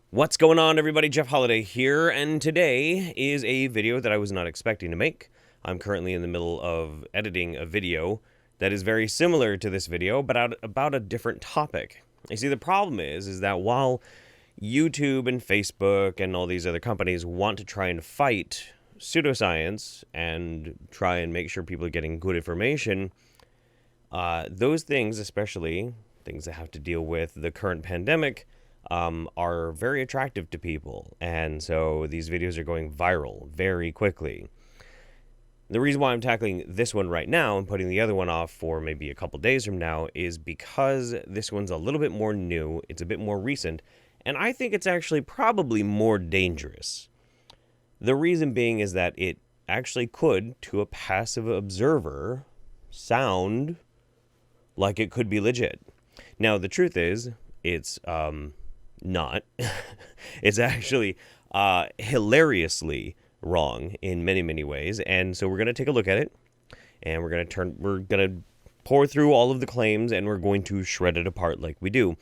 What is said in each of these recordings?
What's going on, everybody? Jeff Holiday here, and today is a video that I was not expecting to make. I'm currently in the middle of editing a video that is very similar to this video, but about a different topic. You see, the problem is that while YouTube and Facebook and all these other companies want to try and fight pseudoscience and try and make sure people are getting good information, those things, especially things that have to deal with the current pandemic, are very attractive to people, and so these videos are going viral very quickly. The reason why I'm tackling this one right now and putting the other one off for maybe a couple days from now is because this one's a little bit more new, it's a bit more recent, and I think it's actually probably more dangerous. The reason being is that it actually could, to a passive observer, sound like it could be legit. Now, the truth is, it's not. It's actually hilariously wrong in many, many ways. And so we're going to take a look at it, and we're going to pour through all of the claims, and we're going to shred it apart like we do.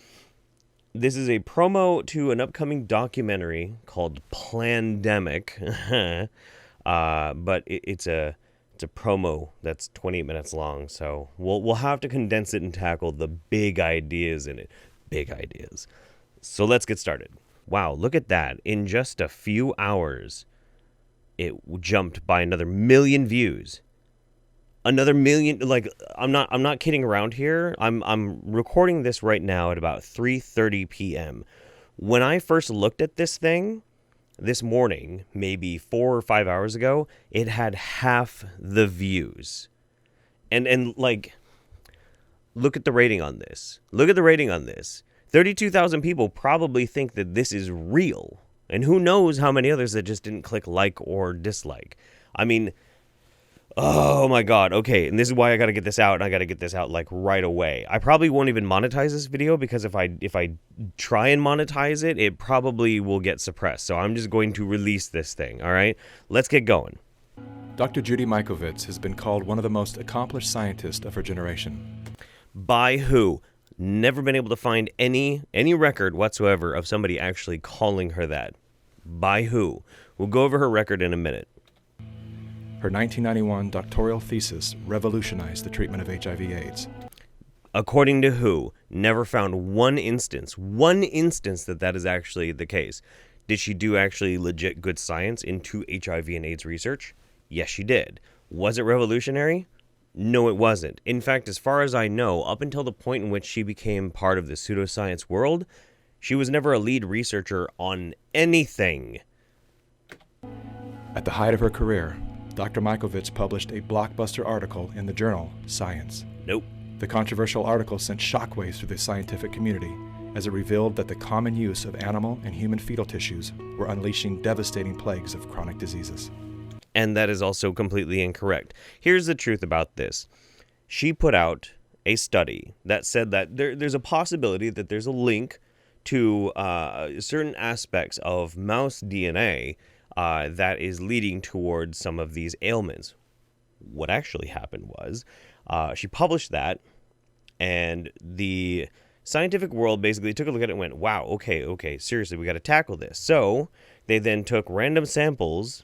This is a promo to an upcoming documentary called Plandemic. But it's a promo that's 28 minutes long, so we'll have to condense it and tackle the big ideas in it. Big ideas. So let's get started. Wow, look at that. In just a few hours, it jumped by another 1 million views. Another million, like, I'm not kidding around here. I'm recording this right now at about 3:30 p.m. When I first looked at this thing this morning, maybe 4 or 5 hours ago, it had half the views. And like, look at the rating on this. 32,000 people probably think that this is real. And who knows how many others that just didn't click like or dislike. I mean, oh my God. Okay, and this is why I got to get this out, and I got to get this out like right away. I probably won't even monetize this video because if I try and monetize it, it probably will get suppressed. So I'm just going to release this thing, all right? Let's get going. Dr. Judy Ovitz has been called one of the most accomplished scientists of her generation. By who? Never been able to find any record whatsoever of somebody actually calling her that. By who? We'll go over her record in a minute. Her 1991 doctoral thesis revolutionized the treatment of HIV/AIDS. According to who? Never found one instance that is actually the case. Did she do actually legit good science into HIV and AIDS research? Yes, she did. Was it revolutionary? No, it wasn't. In fact, as far as I know, up until the point in which she became part of the pseudoscience world, she was never a lead researcher on anything. At the height of her career, Dr. Ovitz published a blockbuster article in the journal Science. Nope. The controversial article sent shockwaves through the scientific community as it revealed that the common use of animal and human fetal tissues were unleashing devastating plagues of chronic diseases. And that is also completely incorrect. Here's the truth about this. She put out a study that said that there's a possibility that there's a link to certain aspects of mouse DNA that is leading towards some of these ailments. What actually happened was she published that, and the scientific world basically took a look at it and went, wow, okay, seriously, we got to tackle this. So they then took random samples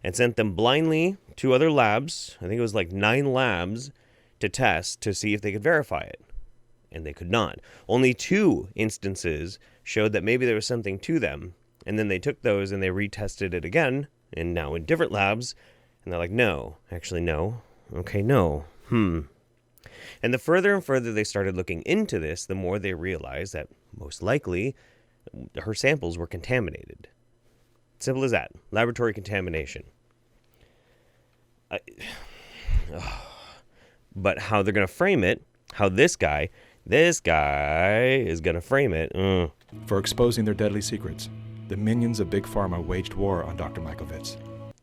and sent them blindly to other labs. I think it was like 9 labs to test to see if they could verify it. And they could not. Only 2 instances showed that maybe there was something to them. And then they took those and they retested it again, and now in different labs. And they're like, no, actually no. Okay, no. And the further and further they started looking into this, the more they realized that most likely her samples were contaminated. Simple as that. Laboratory contamination. But how they're going to frame it, how this guy is going to frame it. For exposing their deadly secrets, the minions of Big Pharma waged war on Dr. Ovitz.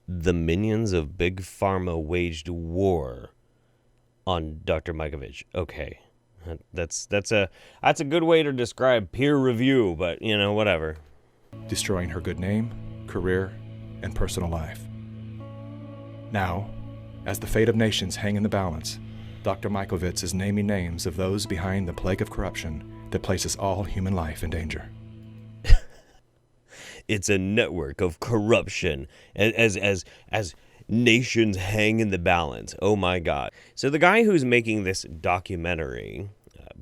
The minions of Big Pharma waged war on Dr. Ovitz. Okay. That's a good way to describe peer review, but, you know, whatever. Destroying her good name, career, and personal life. Now, as the fate of nations hang in the balance, Dr. Ovitz is naming names of those behind the plague of corruption that places all human life in danger. It's a network of corruption as nations hang in the balance. Oh my God. So the guy who's making this documentary,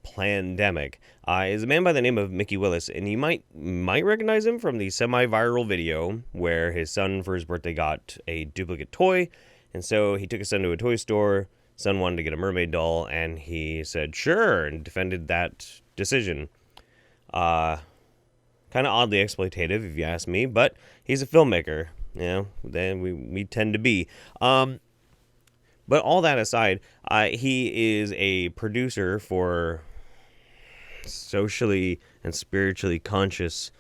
Plandemic, is a man by the name of Mickey Willis, and you might recognize him from the semi-viral video where his son for his birthday got a duplicate toy, and so he took his son to a toy store. Son wanted to get a mermaid doll, and he said sure, and defended that decision. Kind of oddly exploitative, if you ask me, but he's a filmmaker. You know, then we tend to be. But all that aside, he is a producer for socially and spiritually conscious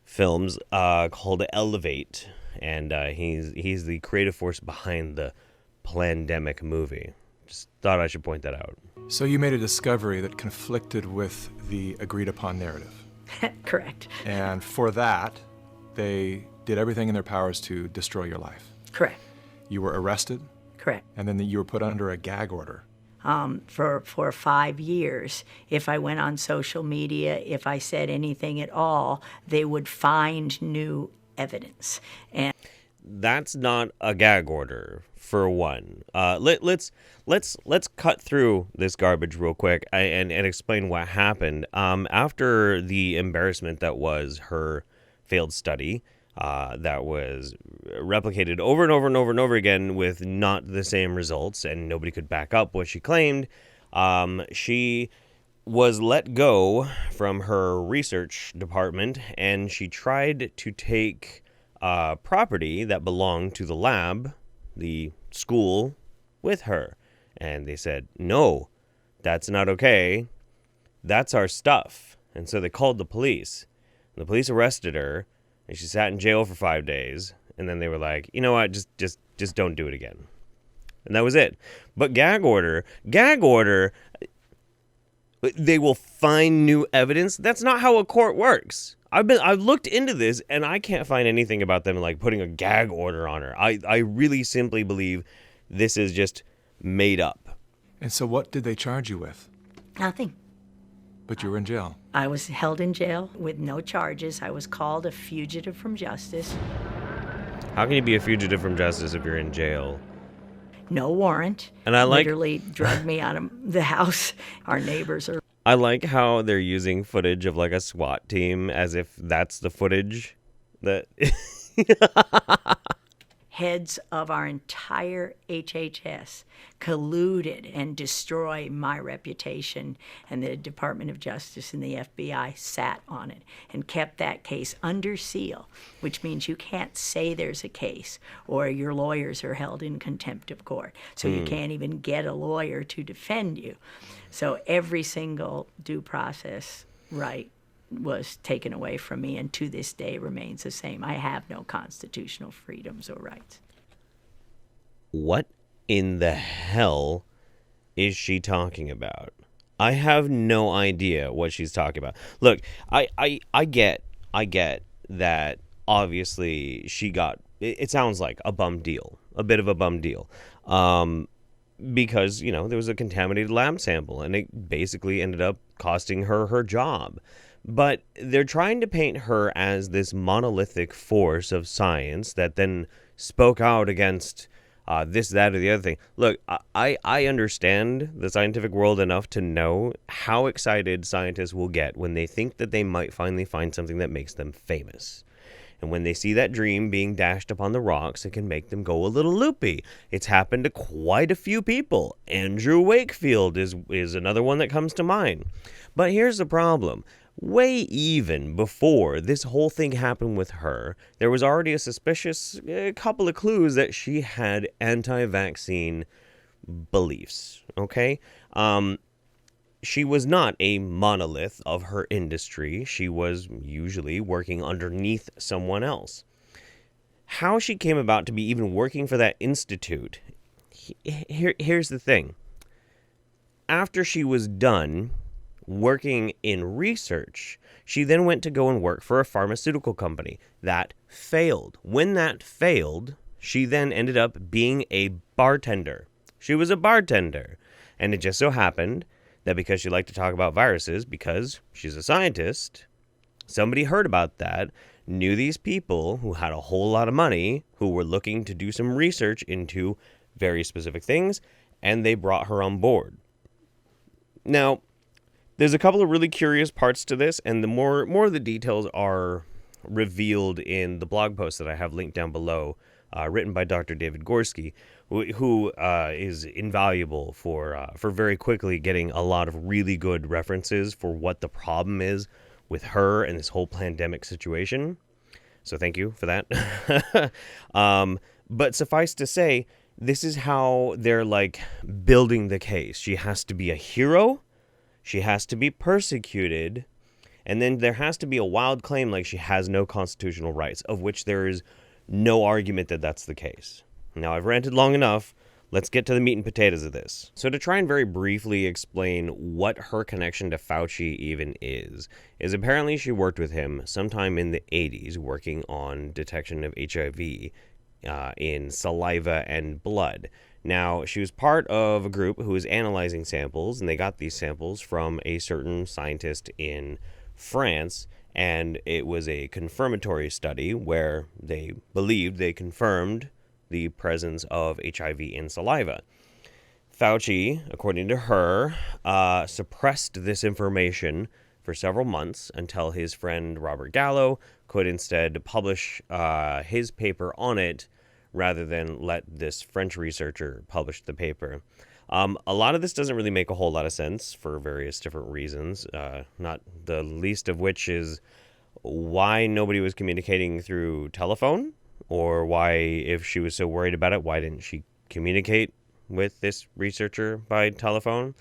films called Elevate, and he's the creative force behind the Plandemic movie. Just thought I should point that out. So you made a discovery that conflicted with the agreed-upon narrative. Correct. And for that, they did everything in their powers to destroy your life. Correct. You were arrested, Correct. and then you were put under a gag order. For 5 years, if I went on social media, if I said anything at all, they would find new evidence. And that's not a gag order, for one. Let's cut through this garbage real quick and explain what happened. After the embarrassment that was her failed study, that was replicated over and over and over and over again with not the same results, and nobody could back up what she claimed, she was let go from her research department, and she tried to take property that belonged to the lab, the school, with her. And they said, no, that's not okay. That's our stuff. And so they called the police. The police arrested her, and she sat in jail for 5 days. And then they were like, you know what, just don't do it again. And that was it. But gag order, they will find new evidence. That's not how a court works. I've looked into this, and I can't find anything about them like putting a gag order on her. I really simply believe this is just made up. And so what did they charge you with? nothing. But you were in jail. I was held in jail with no charges. I was called a fugitive from justice. How can you be a fugitive from justice if you're in jail? No warrant. And I like literally dragged me out of the house. Our neighbors are. I like how they're using footage of like a SWAT team as if that's the footage that Heads of our entire HHS colluded and destroyed my reputation, and the Department of Justice and the FBI sat on it and kept that case under seal, which means you can't say there's a case or your lawyers are held in contempt of court. So you can't even get a lawyer to defend you. So every single due process right was taken away from me, and to this day remains the same. I have no constitutional freedoms or rights. What in the hell is she talking about? I have no idea what she's talking about. Look, I get that obviously she got, it sounds like a bum deal, a bit of a bum deal. Because, you know, there was a contaminated lab sample and it basically ended up costing her her job. But they're trying to paint her as this monolithic force of science that then spoke out against this, that, or the other thing. Look, I understand the scientific world enough to know how excited scientists will get when they think that they might finally find something that makes them famous. And when they see that dream being dashed upon the rocks, it can make them go a little loopy. It's happened to quite a few people. Andrew Wakefield is another one that comes to mind. But here's the problem. Way even before this whole thing happened with her, there was already a suspicious couple of clues that she had anti-vaccine beliefs, okay? She was not a monolith of her industry. She was usually working underneath someone else. How she came about to be even working for that institute, here's the thing. After she was done working in research, she then went to go and work for a pharmaceutical company. That failed. When that failed, she then ended up being a bartender. She was a bartender. And it just so happened that because she liked to talk about viruses, because she's a scientist, Somebody heard about that, knew these people who had a whole lot of money, who were looking to do some research into very specific things, and they brought her on board. Now, there's a couple of really curious parts to this, and the more of the details are revealed in the blog post that I have linked down below, written by Dr. David Gorski, who is invaluable for very quickly getting a lot of really good references for what the problem is with her and this whole pandemic situation. So thank you for that. But suffice to say, this is how they're like building the case. She has to be a hero. She has to be persecuted. And then there has to be a wild claim like she has no constitutional rights, of which there is no argument that that's the case. Now, I've ranted long enough. Let's get to the meat and potatoes of this. So to try and very briefly explain what her connection to Fauci even is apparently she worked with him sometime in the 80s working on detection of HIV in saliva and blood. Now, she was part of a group who was analyzing samples, and they got these samples from a certain scientist in France, and it was a confirmatory study where they believed they confirmed the presence of HIV in saliva. Fauci, according to her, suppressed this information for several months until his friend Robert Gallo could instead publish his paper on it rather than let this French researcher publish the paper. A lot of this doesn't really make a whole lot of sense for various different reasons, not the least of which is why nobody was communicating through telephone, or why, if she was so worried about it, why didn't she communicate with this researcher by telephone?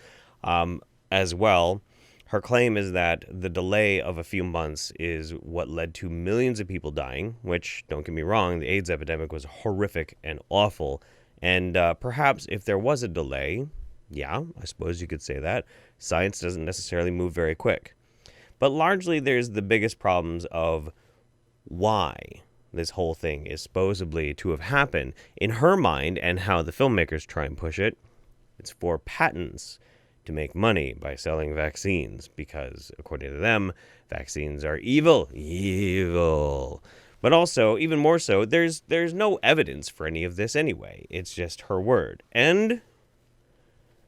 As well, her claim is that the delay of a few months is what led to millions of people dying, which, don't get me wrong, the AIDS epidemic was horrific and awful. And perhaps if there was a delay, yeah, I suppose you could say that, science doesn't necessarily move very quick. But largely there's the biggest problems of why this whole thing is supposedly to have happened. In her mind, and how the filmmakers try and push it, it's for patents to make money by selling vaccines, because according to them, vaccines are evil. But also, even more so, there's no evidence for any of this anyway. It's just her word. And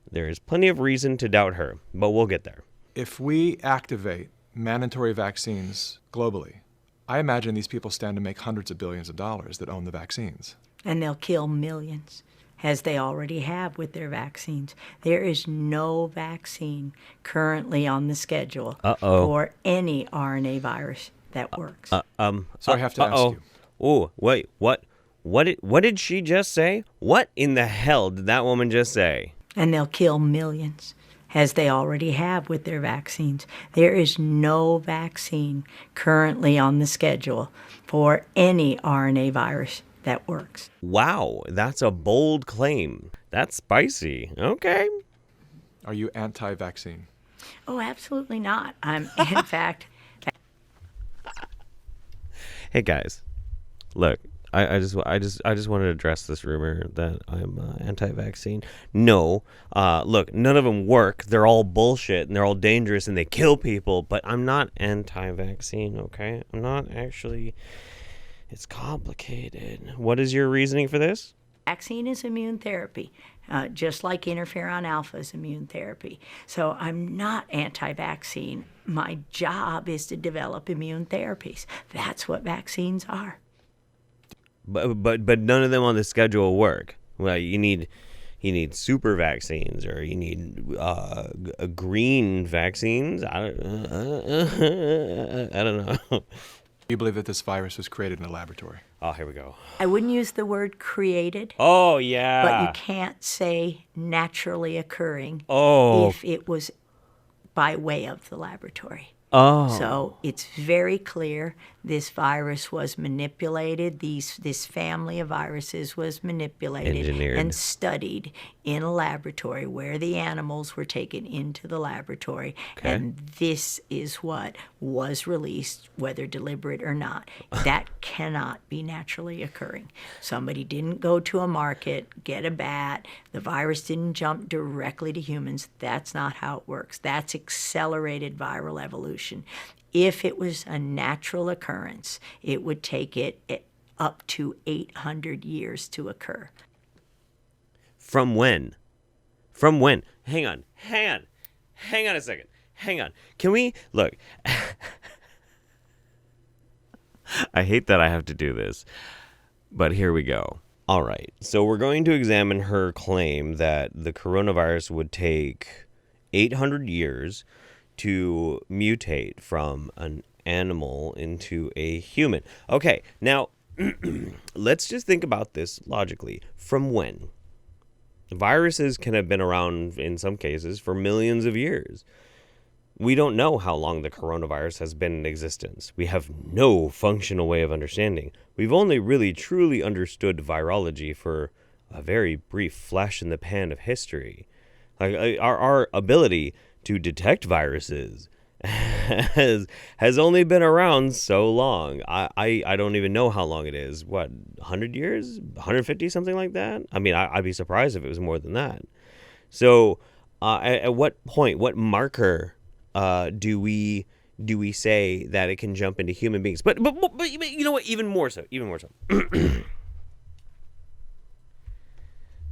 there is plenty of reason to doubt her, but we'll get there. If we activate mandatory vaccines globally, I imagine these people stand to make hundreds of billions of dollars that own the vaccines. And they'll kill millions, as they already have with their vaccines. There is no vaccine currently on the schedule for any RNA virus that works. So I have to ask you. Oh, wait, what did she just say? What in the hell did that woman just say? And they'll kill millions, as they already have with their vaccines. There is no vaccine currently on the schedule for any RNA virus that works. Wow, that's a bold claim. That's spicy. Okay. Are you anti-vaccine? Oh, absolutely not. I'm, in fact... Hey guys, look, I just wanted to address this rumor that I'm anti-vaccine. No, look, none of them work. They're all bullshit and they're all dangerous and they kill people. But I'm not anti-vaccine. Okay, I'm not actually. It's complicated. What is your reasoning for this? Vaccine is immune therapy, just like interferon alpha is immune therapy. So I'm not anti-vaccine. My job is to develop immune therapies. That's what vaccines are. But none of them on the schedule work. Well, you need super vaccines, or you need green vaccines. I don't know. You believe that this virus was created in a laboratory? Oh, here we go. I wouldn't use the word created. Oh, yeah. But you can't say naturally occurring if it was by way of the laboratory. Oh. So it's very clear this virus was manipulated. This family of viruses was manipulated, engineered, and studied in a laboratory where the animals were taken into the laboratory. Okay. And this is what was released, whether deliberate or not. That cannot be naturally occurring. Somebody didn't go to a market, get a bat. The virus didn't jump directly to humans. That's not how it works. That's accelerated viral evolution. If it was a natural occurrence, it would take it up to 800 years to occur. From when? From when? Hang on a second. Hang on. Can we, look, I hate that I have to do this, but here we go. All right, so we're going to examine her claim that the coronavirus would take 800 years to mutate from an animal into a human. Okay, now, let's just think about this logically. From when? Viruses can have been around, in some cases, for millions of years. We don't know how long the coronavirus has been in existence. We have no functional way of understanding. We've only really truly understood virology for a very brief flash in the pan of history. Like our ability to detect viruses has only been around so long. I don't even know how long it is. What, 100 years? 150, something like that? I mean, I'd be surprised if it was more than that. So at what point, what marker do we say that it can jump into human beings? But you know what? Even more so.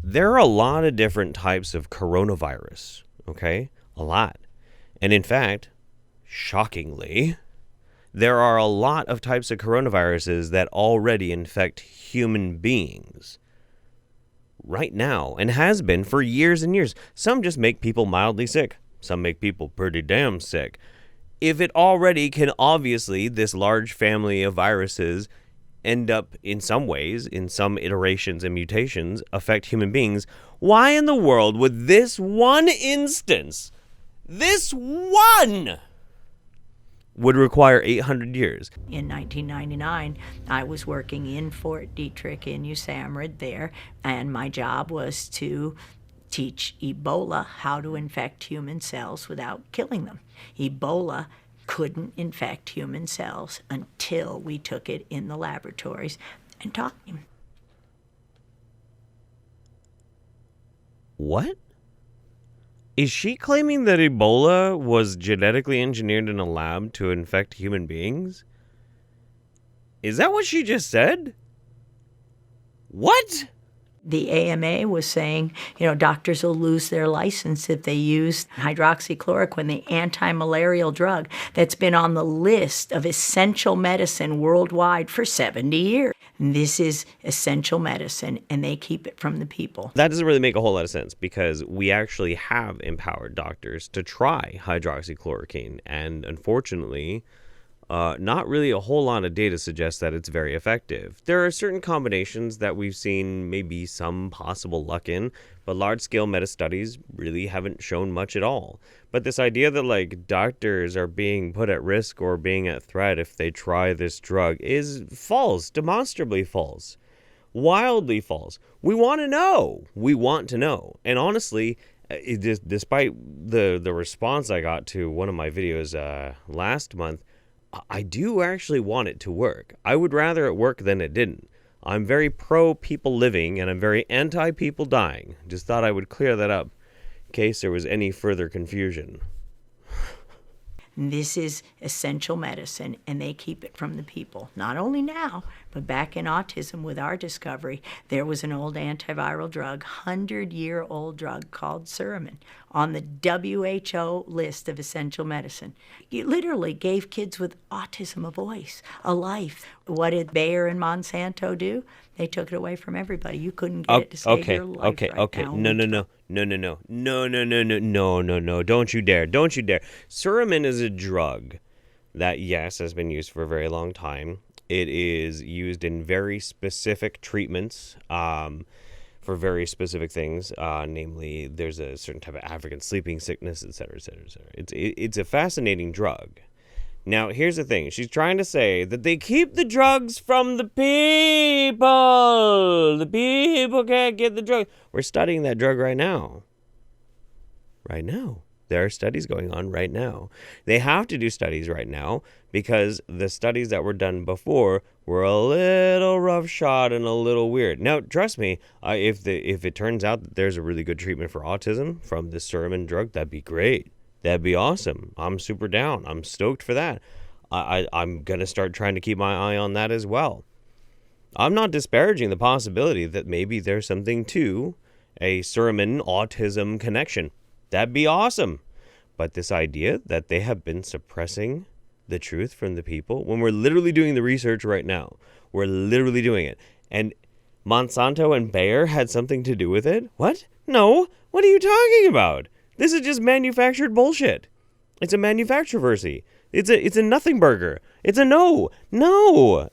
There are a lot of different types of coronavirus. Okay, a lot, and in fact, shockingly, there are a lot of types of coronaviruses that already infect human beings right now, and has been for years and years. Some just make people mildly sick. Some make people pretty damn sick. If it already can, obviously, this large family of viruses end up, in some ways, in some iterations and mutations, affect human beings, why in the world would this one instance, this one, would require 800 years? In 1999, I was working in Fort Detrick in USAMRIID there, and my job was to teach Ebola how to infect human cells without killing them. Ebola couldn't infect human cells until we took it in the laboratories and taught him. What? Is she claiming that Ebola was genetically engineered in a lab to infect human beings? Is that what she just said? What? The AMA was saying, doctors will lose their license if they use hydroxychloroquine, the anti-malarial drug that's been on the list of essential medicine worldwide for 70 years. And this is essential medicine, and they keep it from the people. That doesn't really make a whole lot of sense, because we actually have empowered doctors to try hydroxychloroquine, and unfortunately, not really a whole lot of data suggests that it's very effective. There are certain combinations that we've seen maybe some possible luck in, but large-scale meta-studies really haven't shown much at all. But this idea that, doctors are being put at risk or being at threat if they try this drug is false, demonstrably false, wildly false. We want to know. And honestly, despite the response I got to one of my videos last month, I do actually want it to work. I would rather it work than it didn't. I'm very pro people living, and I'm very anti people dying. Just thought I would clear that up in case there was any further confusion. This is essential medicine, and they keep it from the people. Not only now, but back in autism with our discovery, there was an old antiviral drug, 100-year-old drug called Czarisyn, on the WHO list of essential medicine. It literally gave kids with autism a voice, a life. What did Bayer and Monsanto do? They took it away from everybody. You couldn't get it to save your life now. No. Don't you dare. Czarisyn is a drug that, yes, has been used for a very long time. It is used in very specific treatments for very specific things. Namely, there's a certain type of African sleeping sickness, etc., etc., etc. It's a fascinating drug. Now, here's the thing. She's trying to say that they keep the drugs from the people. The people can't get the drug. We're studying that drug right now. Right now. There are studies going on right now. They have to do studies right now because the studies that were done before were a little roughshod and a little weird. Now, trust me, if it turns out that there's a really good treatment for autism from this Czarisyn drug, that'd be great. That'd be awesome. I'm super down. I'm stoked for that. I'm going to start trying to keep my eye on that as well. I'm not disparaging the possibility that maybe there's something to a sermon autism connection. That'd be awesome. But this idea that they have been suppressing the truth from the people, when we're literally doing the research right now, we're literally doing it. And Monsanto and Bayer had something to do with it? What? No. What are you talking about? This is just manufactured bullshit. It's a manufacturersy. It's a nothing burger. It's a no.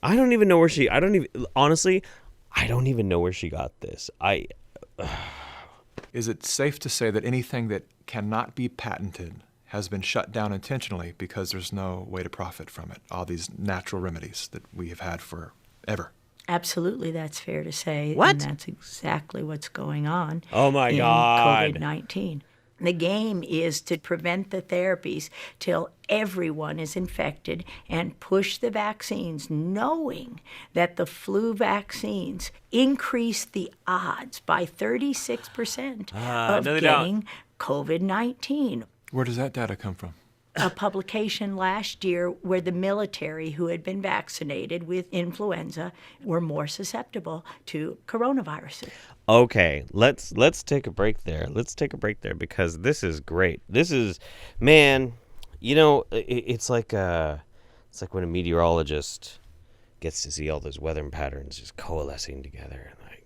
I don't even know where she got this. Is it safe to say that anything that cannot be patented has been shut down intentionally because there's no way to profit from it? All these natural remedies that we have had forever. Absolutely, that's fair to say. What? And that's exactly what's going on. Oh my in God. COVID-19. The game is to prevent the therapies till everyone is infected and push the vaccines, knowing that the flu vaccines increase the odds by 36% of getting COVID-19. Where does that data come from? A publication last year where the military who had been vaccinated with influenza were more susceptible to coronaviruses. Okay, let's take a break there. Let's take a break there because this is great. This is, man, you know, it's like when a meteorologist gets to see all those weather patterns just coalescing together. Like,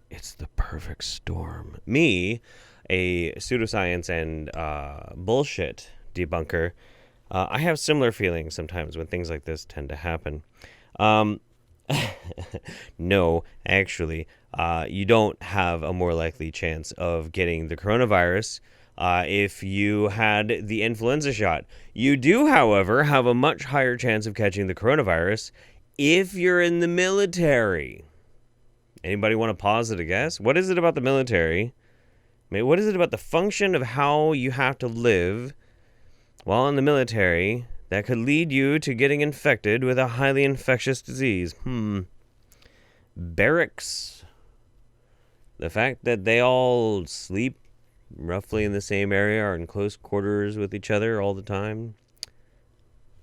it's the perfect storm. Me, a pseudoscience and bullshit debunker, I have similar feelings sometimes when things like this tend to happen. No, actually, you don't have a more likely chance of getting the coronavirus if you had the influenza shot. You do, however, have a much higher chance of catching the coronavirus if you're in the military. Anybody want to pause it a guess? What is it about the military? I mean, what is it about the function of how you have to live while in the military that could lead you to getting infected with a highly infectious disease? Barracks. The fact that they all sleep roughly in the same area, are in close quarters with each other all the time.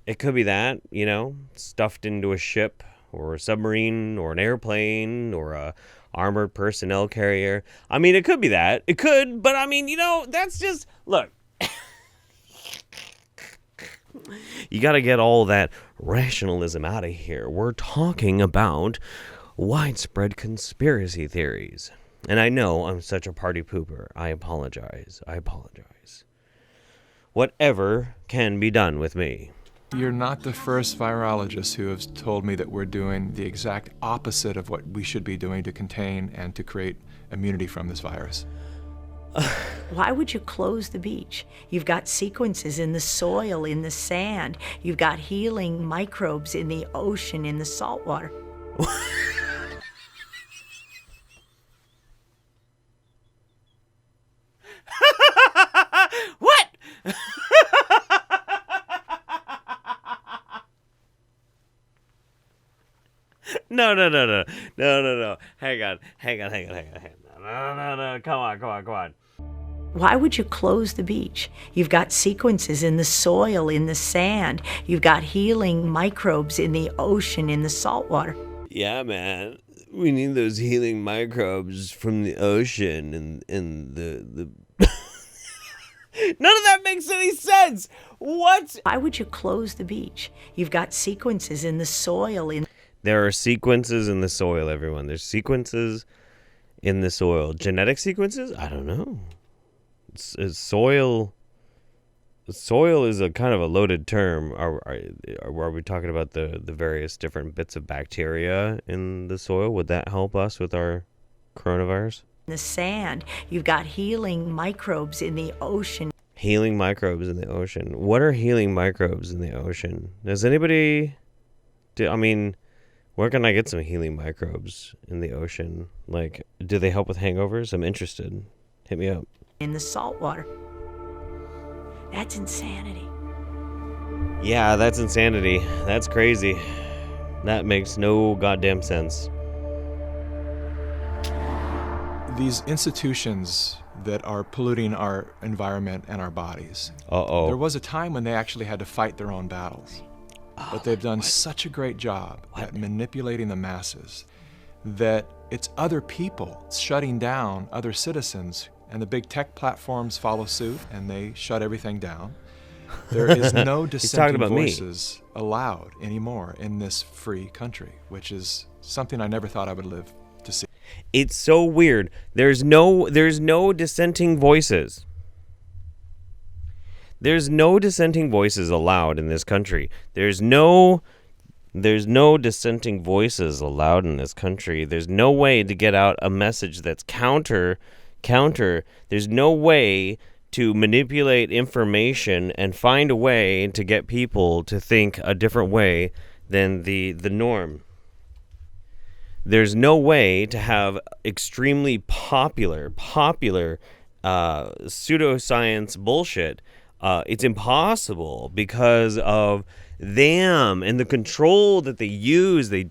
It could be that, you know, stuffed into a ship or a submarine or an airplane or a armored personnel carrier. I mean, it could be that. It could, but I mean, you know, that's just, look. You got to get all that rationalism out of here. We're talking about widespread conspiracy theories. And I know I'm such a party pooper. I apologize. Whatever can be done with me. You're not the first virologist who has told me that we're doing the exact opposite of what we should be doing to contain and to create immunity from this virus. Why would you close the beach? You've got sequences in the soil, in the sand. You've got healing microbes in the ocean, in the salt water. What? No. Hang on. No. Come on. Why would you close the beach? You've got sequences in the soil, in the sand. You've got healing microbes in the ocean, in the salt water. Yeah, man. We need those healing microbes from the ocean and the None of that makes any sense. What? Why would you close the beach? You've got sequences in the soil. There are sequences in the soil, everyone. There's sequences in the soil. Genetic sequences? I don't know. Soil is a kind of a loaded term. Are we talking about the various different bits of bacteria in the soil? Would that help us with our coronavirus? In the sand, you've got healing microbes in the ocean. Healing microbes in the ocean. What are healing microbes in the ocean? Does anybody... where can I get some healing microbes in the ocean? Like, do they help with hangovers? I'm interested. Hit me up. In the salt water. That's insanity. Yeah, that's insanity. That's crazy. That makes no goddamn sense. These institutions that are polluting our environment and our bodies. Uh-oh. There was a time when they actually had to fight their own battles. But they've done such a great job at manipulating the masses that it's other people shutting down other citizens, and the big tech platforms follow suit and they shut everything down. There is no dissenting voices allowed anymore in this free country, which is something I never thought I would live to see. It's so weird. There's no dissenting voices. There's no dissenting voices allowed in this country. There's no dissenting voices allowed in this country. There's no way to get out a message that's counter. There's no way to manipulate information and find a way to get people to think a different way than the norm. There's no way to have extremely popular pseudoscience bullshit. It's impossible because of them and the control that they use. They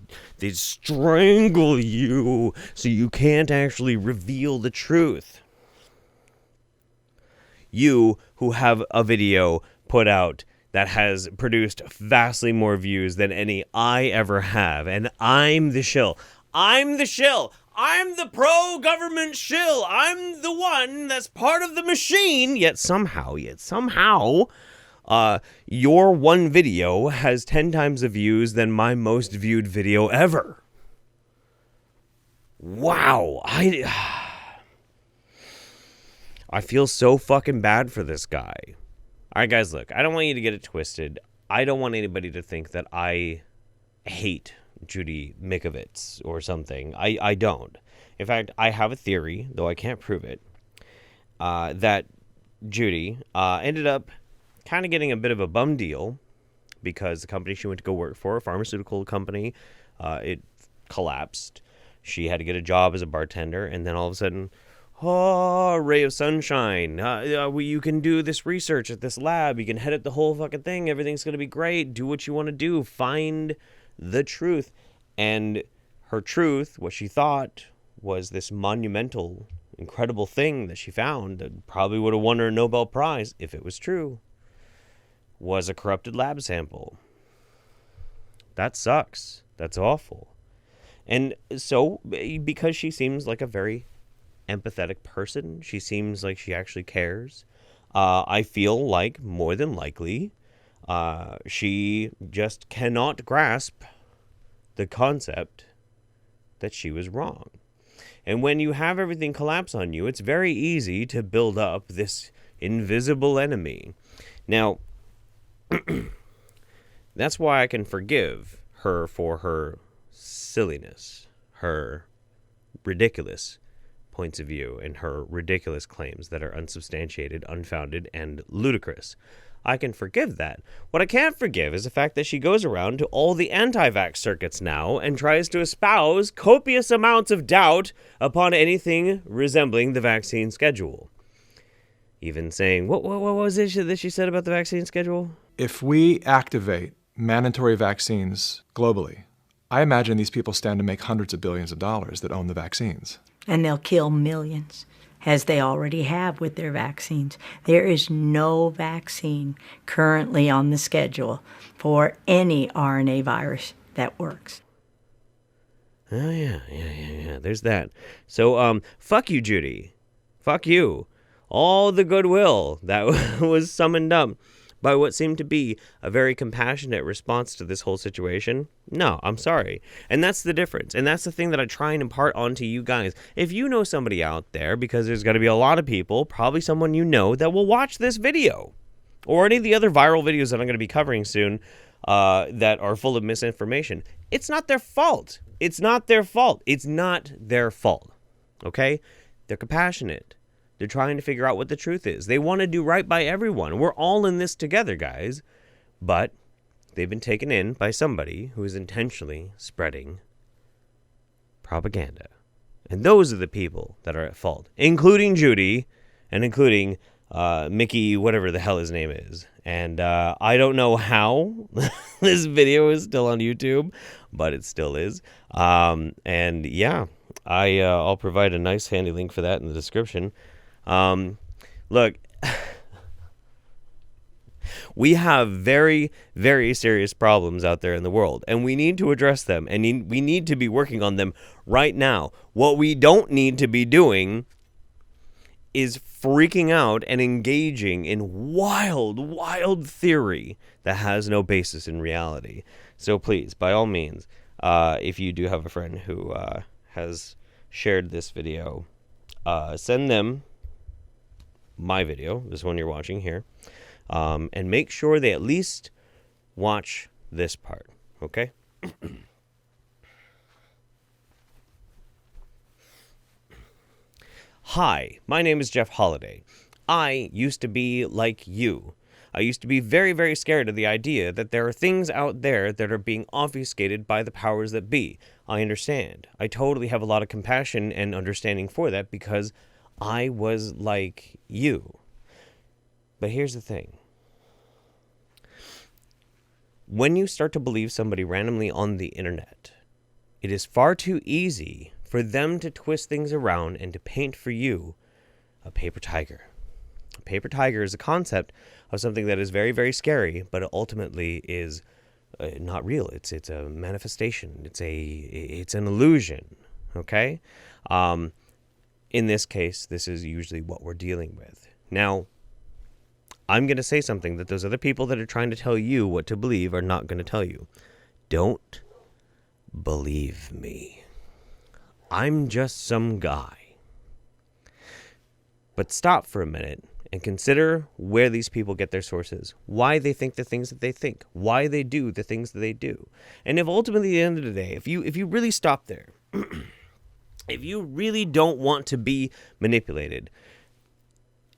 strangle you so you can't actually reveal the truth. You who have a video put out that has produced vastly more views than any I ever have, and I'm the shill. I'm the shill. I'm the pro-government shill. I'm the one that's part of the machine. Yet somehow, your one video has 10 times the views than my most viewed video ever. Wow. I feel so fucking bad for this guy. All right, guys, look, I don't want you to get it twisted. I don't want anybody to think that I hate Judy Ovitz or something. I don't. In fact, I have a theory, though I can't prove it, that Judy ended up kind of getting a bit of a bum deal because the company she went to go work for, a pharmaceutical company, it collapsed. She had to get a job as a bartender, and then all of a sudden, oh, ray of sunshine. You can do this research at this lab. You can head up the whole fucking thing. Everything's going to be great. Do what you want to do. Find the truth. And her truth, what she thought was this monumental, incredible thing that she found that probably would have won her a Nobel Prize if it was true, was a corrupted lab sample. That sucks. That's awful. And so, because she seems like a very empathetic person, she seems like she actually cares, I feel like more than likely she just cannot grasp the concept that she was wrong. And when you have everything collapse on you, it's very easy to build up this invisible enemy. Now, that's why I can forgive her for her silliness, her ridiculous points of view, and her ridiculous claims that are unsubstantiated, unfounded, and ludicrous. I can forgive that. What I can't forgive is the fact that she goes around to all the anti-vax circuits now and tries to espouse copious amounts of doubt upon anything resembling the vaccine schedule. Even saying, what was it that she said about the vaccine schedule? If we activate mandatory vaccines globally, I imagine these people stand to make hundreds of billions of dollars that own the vaccines. And they'll kill millions, as they already have with their vaccines. There is no vaccine currently on the schedule for any RNA virus that works. Oh, yeah. There's that. So, fuck you, Judy. Fuck you. All the goodwill that was summoned up by what seemed to be a very compassionate response to this whole situation. No, I'm sorry. And that's the difference. And that's the thing that I try and impart onto you guys. If you know somebody out there, because there's going to be a lot of people, probably someone you know, that will watch this video or any of the other viral videos that I'm going to be covering soon that are full of misinformation, it's not their fault. It's not their fault. It's not their fault. Okay? They're compassionate. They're trying to figure out what the truth is. They want to do right by everyone. We're all in this together, guys. But they've been taken in by somebody who is intentionally spreading propaganda. And those are the people that are at fault, including Judy and including Mickey, whatever the hell his name is. And I don't know how this video is still on YouTube, but it still is. And yeah, I'll provide a nice handy link for that in the description. Look, We have very, very serious problems out there in the world, and we need to address them, and we need to be working on them right now. What we don't need to be doing is freaking out and engaging in wild theory that has no basis in reality. So please, by all means, if you do have a friend who has shared this video, send them my video, this one you're watching here, and make sure they at least watch this part, okay? Hi, my name is Jeff Holiday. I used to be like you. I used to be very, very scared of the idea that there are things out there that are being obfuscated by the powers that be. I understand. I totally have a lot of compassion and understanding for that because I was like you. But here's the thing. When you start to believe somebody randomly on the internet, it is far too easy for them to twist things around and to paint for you a paper tiger. A paper tiger is a concept of something that is very, very scary, but it ultimately is not real. It's a manifestation. It's an illusion. Okay? In this case, this is usually what we're dealing with. Now, I'm going to say something that those other people that are trying to tell you what to believe are not going to tell you. Don't believe me. I'm just some guy. But stop for a minute and consider where these people get their sources, why they think the things that they think, why they do the things that they do. And if ultimately at the end of the day, if you really stop there, if you really don't want to be manipulated,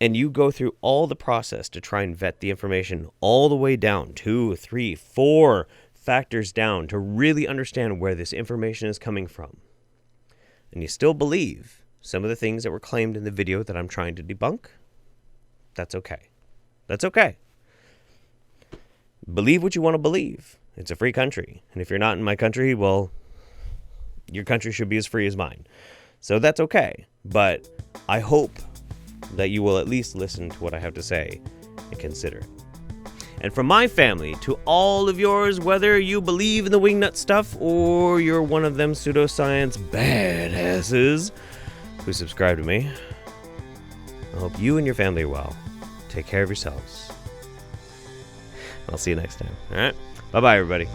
and you go through all the process to try and vet the information all the way down, 2, 3, 4 factors down to really understand where this information is coming from, and you still believe some of the things that were claimed in the video that I'm trying to debunk, that's okay. That's okay. Believe what you want to believe. It's a free country. And if you're not in my country, well, your country should be as free as mine. So that's okay. But I hope that you will at least listen to what I have to say and consider it. And from my family to all of yours, whether you believe in the wingnut stuff or you're one of them pseudoscience badasses who subscribe to me, I hope you and your family are well. Take care of yourselves. I'll see you next time. All right? Bye-bye, everybody.